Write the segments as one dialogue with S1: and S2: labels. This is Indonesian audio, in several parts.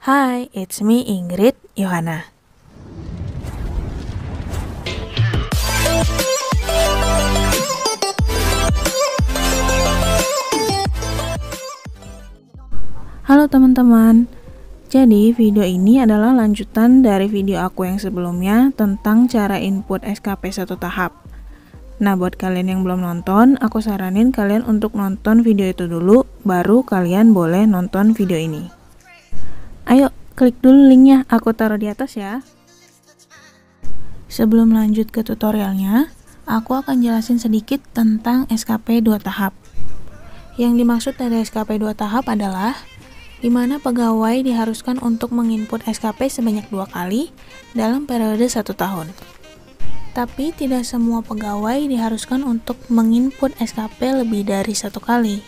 S1: Hi, it's me Ingrid Yohana. Halo teman-teman. Jadi video ini adalah lanjutan dari video aku yang sebelumnya tentang cara input SKP satu tahap. Nah, buat kalian yang belum nonton, aku saranin kalian untuk nonton video itu dulu, baru kalian boleh nonton video ini. Ayo, klik dulu linknya, aku taruh di atas ya. Sebelum lanjut ke tutorialnya, aku akan jelasin sedikit tentang SKP 2 tahap. Yang dimaksud dari SKP 2 tahap adalah di mana pegawai diharuskan untuk menginput SKP sebanyak 2 kali dalam periode 1 tahun. Tapi tidak semua pegawai diharuskan untuk menginput SKP lebih dari 1 kali.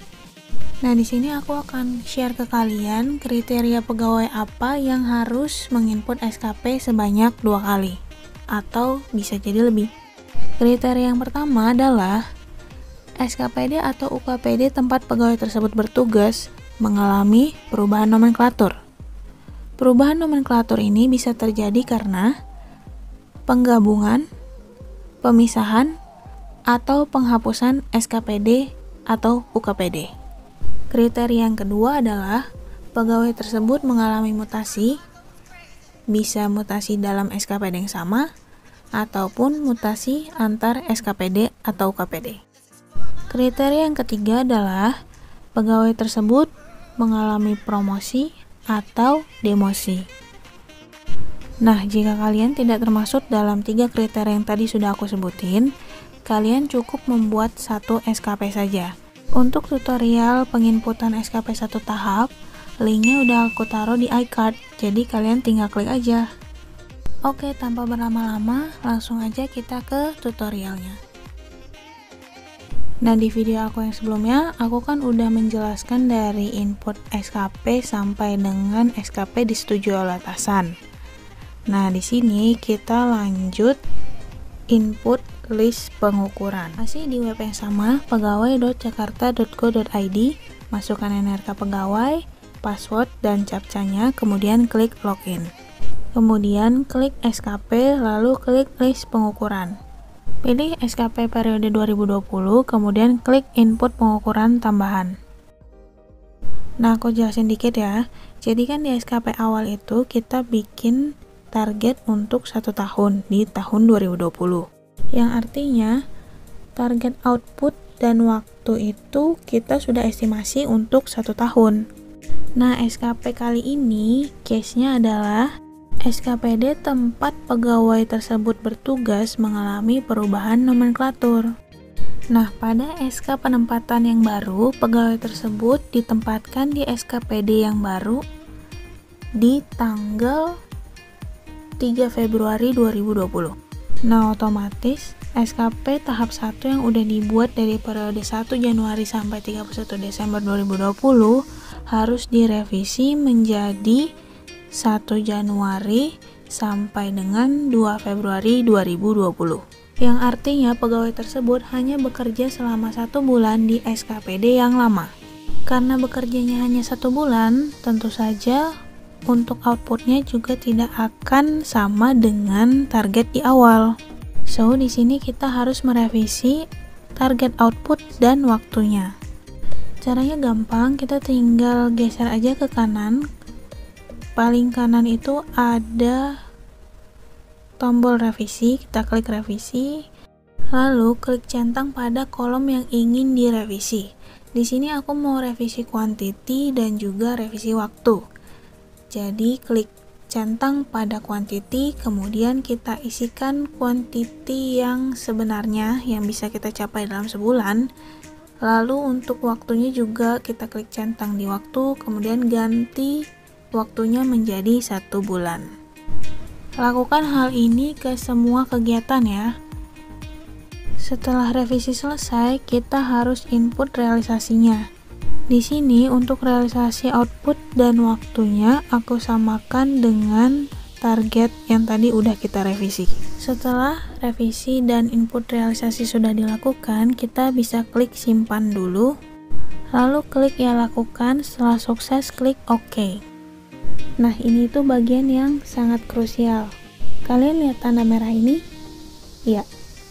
S1: Nah, di sini aku akan share ke kalian kriteria pegawai apa yang harus menginput SKP sebanyak 2 kali atau bisa jadi lebih. Kriteria yang pertama adalah SKPD atau UKPD tempat pegawai tersebut bertugas mengalami perubahan nomenklatur. Perubahan nomenklatur ini bisa terjadi karena penggabungan, pemisahan, atau penghapusan SKPD atau UKPD. Kriteria yang kedua adalah pegawai tersebut mengalami mutasi, bisa mutasi dalam SKPD yang sama, ataupun mutasi antar SKPD atau UKPD. Kriteria yang ketiga adalah pegawai tersebut mengalami promosi atau demosi. Nah, jika kalian tidak termasuk dalam 3 kriteria yang tadi sudah aku sebutin, kalian cukup membuat 1 SKP saja. Untuk tutorial penginputan SKP 1 tahap, linknya udah aku taruh di iCard, jadi kalian tinggal klik aja. Oke, tanpa berlama-lama, langsung aja kita ke tutorialnya. Nah, di video aku yang sebelumnya, aku kan udah menjelaskan dari input SKP sampai dengan SKP disetujui oleh atasan. Nah, di sini kita lanjut input list pengukuran. Masih di web yang sama, pegawai.jakarta.go.id, masukkan NRK pegawai, password dan captcha-nya, kemudian klik login. Kemudian klik SKP, lalu klik list pengukuran. Pilih SKP periode 2020, kemudian klik input pengukuran tambahan. Nah, aku jelasin dikit ya. Jadi kan di SKP awal itu kita bikin target untuk 1 tahun di tahun 2020. Yang artinya target output dan waktu itu kita sudah estimasi untuk 1 tahun. Nah, SKP kali ini case-nya adalah SKPD tempat pegawai tersebut bertugas mengalami perubahan nomenklatur. Nah, pada SK penempatan yang baru, pegawai tersebut ditempatkan di SKPD yang baru di tanggal 3 Februari 2020. Nah, otomatis SKP tahap 1 yang udah dibuat dari periode 1 Januari sampai 31 Desember 2020 harus direvisi menjadi 1 Januari sampai dengan 2 Februari 2020. Yang artinya pegawai tersebut hanya bekerja selama 1 bulan di SKPD yang lama. Karena bekerjanya hanya 1 bulan, tentu saja untuk outputnya juga tidak akan sama dengan target di awal. So, di sini kita harus merevisi target output dan waktunya. Caranya gampang, kita tinggal geser aja ke kanan. Paling kanan itu ada tombol revisi, kita klik revisi, lalu klik centang pada kolom yang ingin direvisi. Di sini aku mau revisi quantity dan juga revisi waktu. Jadi klik centang pada quantity, kemudian kita isikan quantity yang sebenarnya yang bisa kita capai dalam sebulan. Lalu untuk waktunya juga kita klik centang di waktu, kemudian ganti waktunya menjadi 1 bulan. Lakukan hal ini ke semua kegiatan ya. Setelah revisi selesai, kita harus input realisasinya. Di sini untuk realisasi output dan waktunya aku samakan dengan target yang tadi udah kita revisi. Setelah revisi dan input realisasi sudah dilakukan, kita bisa klik simpan dulu, lalu klik ya lakukan. Setelah sukses, klik OK. Nah, ini tuh bagian yang sangat krusial. Kalian lihat tanda merah ini? Ya,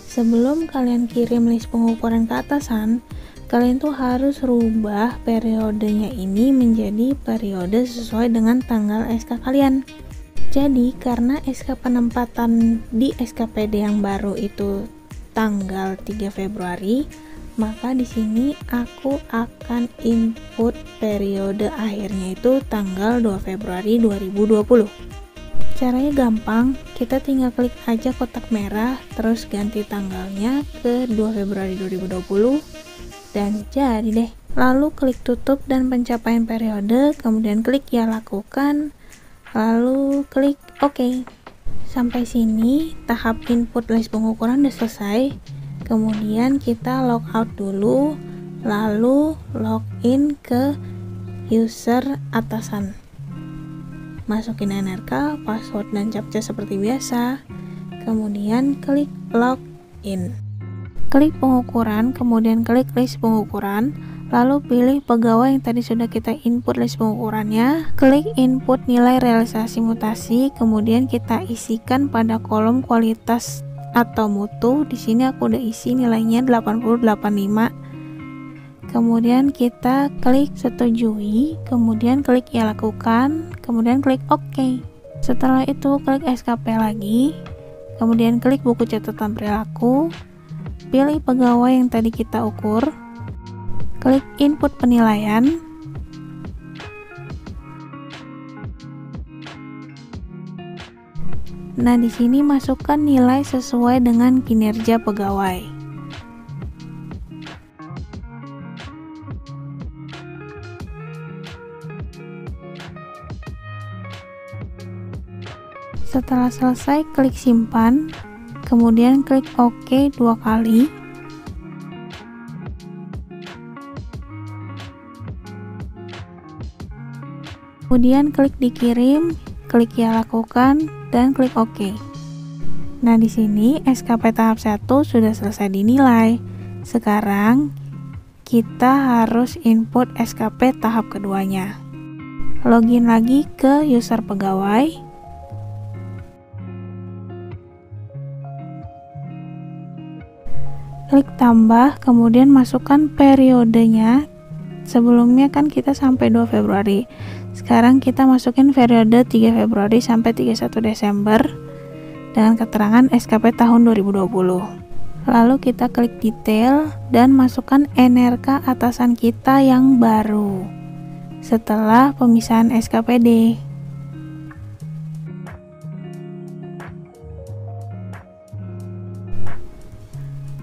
S1: sebelum kalian kirim list pengukuran ke atasan, kalian tuh harus rubah periodenya ini menjadi periode sesuai dengan tanggal SK kalian. Jadi karena SK penempatan di SKPD yang baru itu tanggal 3 Februari, maka di sini aku akan input periode akhirnya itu tanggal 2 Februari 2020. Caranya gampang, kita tinggal klik aja kotak merah, terus ganti tanggalnya ke 2 Februari 2020, dan jadi deh. Lalu klik tutup dan pencapaian periode, kemudian klik ya lakukan, lalu klik OK. Sampai sini tahap input list pengukuran udah selesai. Kemudian kita logout dulu, lalu login ke user atasan. Masukin NRK, password dan captcha seperti biasa. Kemudian klik login. Klik pengukuran, kemudian klik list pengukuran, lalu pilih pegawai yang tadi sudah kita input list pengukurannya, klik input nilai realisasi mutasi, kemudian kita isikan pada kolom kualitas atau mutu. Di sini aku udah isi nilainya 8085. Kemudian kita klik setujui, kemudian klik ya lakukan, kemudian klik OK. Setelah itu klik SKP lagi, kemudian klik buku catatan perilaku, pilih pegawai yang tadi kita ukur, klik input penilaian, nah di sini masukkan nilai sesuai dengan kinerja pegawai. Setelah selesai, klik simpan, kemudian klik OK 2 kali. Kemudian klik dikirim, klik ya lakukan, dan klik OK. Nah, di sini SKP tahap 1 sudah selesai dinilai. Sekarang kita harus input SKP tahap keduanya. Login lagi ke user pegawai. Klik tambah, kemudian masukkan periodenya. Sebelumnya kan kita sampai 2 Februari. Sekarang kita masukin periode 3 Februari sampai 31 Desember dengan keterangan SKP tahun 2020. Lalu kita klik detail dan masukkan NRK atasan kita yang baru setelah pemisahan SKPD.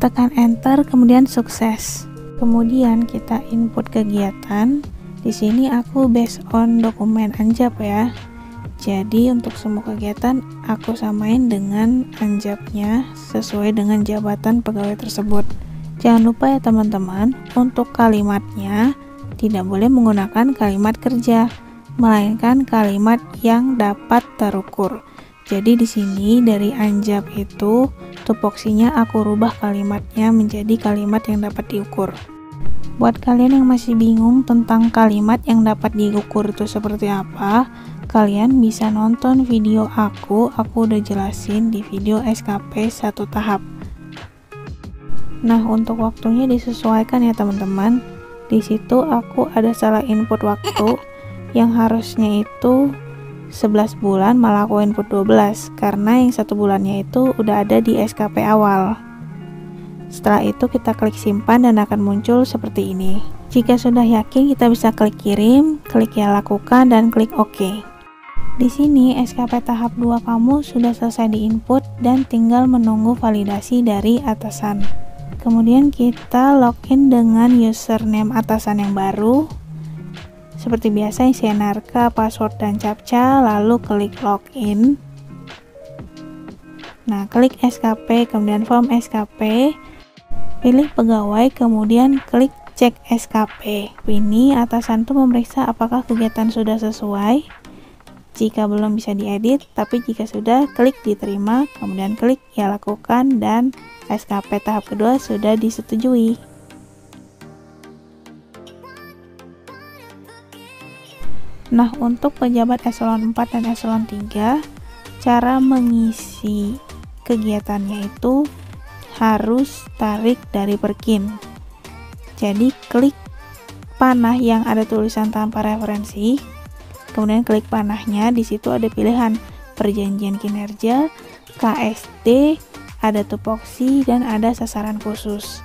S1: Tekan enter, kemudian sukses. Kemudian kita input kegiatan. Di sini aku based on dokumen Anjap ya. Jadi untuk semua kegiatan aku samain dengan Anjapnya sesuai dengan jabatan pegawai tersebut. Jangan lupa ya teman-teman, untuk kalimatnya tidak boleh menggunakan kalimat kerja, melainkan kalimat yang dapat terukur. Jadi di sini dari Anjap itu tupoksinya aku rubah kalimatnya menjadi kalimat yang dapat diukur. Buat kalian yang masih bingung tentang kalimat yang dapat diukur itu seperti apa, kalian bisa nonton video aku udah jelasin di video SKP 1 tahap. Nah, untuk waktunya disesuaikan ya teman-teman. Di situ aku ada salah input waktu yang harusnya itu 11 bulan malah aku input 12 karena yang 1 bulannya itu udah ada di SKP awal. Setelah itu kita klik simpan dan akan muncul seperti ini. Jika sudah yakin, kita bisa klik kirim, klik ya lakukan, dan klik OK. Di sini SKP tahap 2 kamu sudah selesai diinput dan tinggal menunggu validasi dari atasan. Kemudian kita login dengan username atasan yang baru. Seperti biasa isi NRK, password dan captcha, lalu klik login. Nah, klik SKP, kemudian form SKP, pilih pegawai, kemudian klik cek SKP. Ini atasan tuh memeriksa apakah kegiatan sudah sesuai. Jika belum bisa diedit, tapi jika sudah, klik diterima, kemudian klik ya lakukan, dan SKP tahap kedua sudah disetujui. Nah, untuk pejabat eselon 4 dan eselon 3, cara mengisi kegiatannya itu harus tarik dari Perkin. Jadi klik panah yang ada tulisan tanpa referensi, kemudian klik panahnya. Di situ ada pilihan perjanjian kinerja, KSD, ada tupoksi, dan ada sasaran khusus.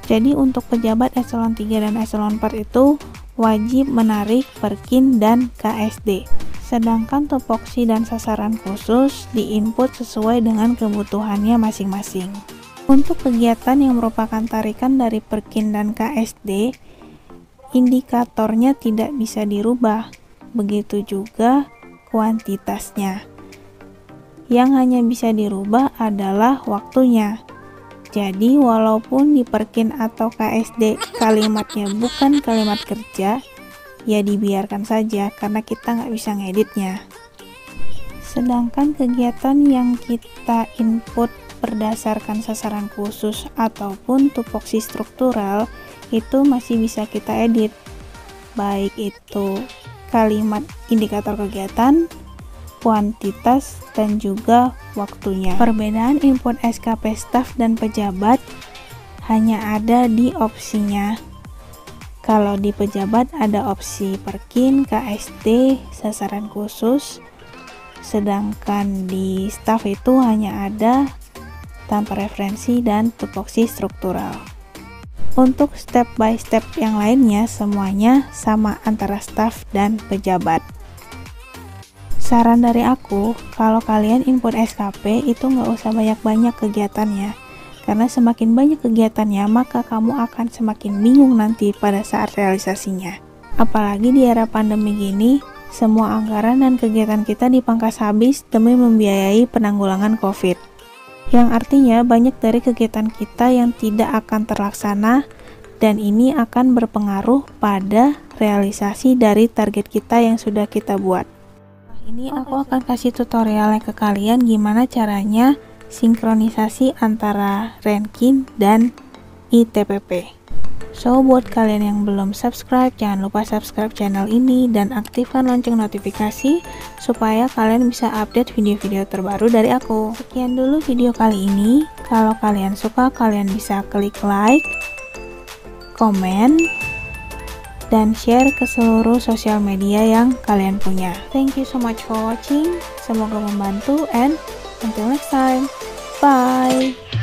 S1: Jadi untuk pejabat eselon 3 dan eselon 4 itu wajib menarik Perkin dan KSD. Sedangkan tupoksi dan sasaran khusus diinput sesuai dengan kebutuhannya masing-masing. Untuk kegiatan yang merupakan tarikan dari Perkin dan KSD, indikatornya tidak bisa dirubah. Begitu juga kuantitasnya. Yang hanya bisa dirubah adalah waktunya. Jadi walaupun di Perkin atau KSD kalimatnya bukan kalimat kerja, ya dibiarkan saja karena kita nggak bisa ngeditnya. Sedangkan kegiatan yang kita input berdasarkan sasaran khusus ataupun tupoksi struktural itu masih bisa kita edit, baik itu kalimat indikator kegiatan, kuantitas, dan juga waktunya. Perbedaan input SKP staf dan pejabat hanya ada di opsinya. Kalau di pejabat ada opsi Perkin, KSD, sasaran khusus, sedangkan di staf itu hanya ada tanpa referensi dan tupoksi struktural. Untuk step by step yang lainnya semuanya sama antara staf dan pejabat. Saran dari aku, kalau kalian input SKP itu nggak usah banyak-banyak kegiatannya, karena semakin banyak kegiatannya maka kamu akan semakin bingung nanti pada saat realisasinya. Apalagi di era pandemi gini, semua anggaran dan kegiatan kita dipangkas habis demi membiayai penanggulangan COVID. Yang artinya banyak dari kegiatan kita yang tidak akan terlaksana, dan ini akan berpengaruh pada realisasi dari target kita yang sudah kita buat. Ini aku akan kasih tutorialnya ke kalian gimana caranya sinkronisasi antara Renkin dan ITPP. So, buat kalian yang belum subscribe, jangan lupa subscribe channel ini dan aktifkan lonceng notifikasi supaya kalian bisa update video-video terbaru dari aku. Sekian dulu video kali ini. Kalau kalian suka, kalian bisa klik like, komen, dan share ke seluruh sosial media yang kalian punya. Thank you so much for watching. Semoga membantu, and until next time. Bye.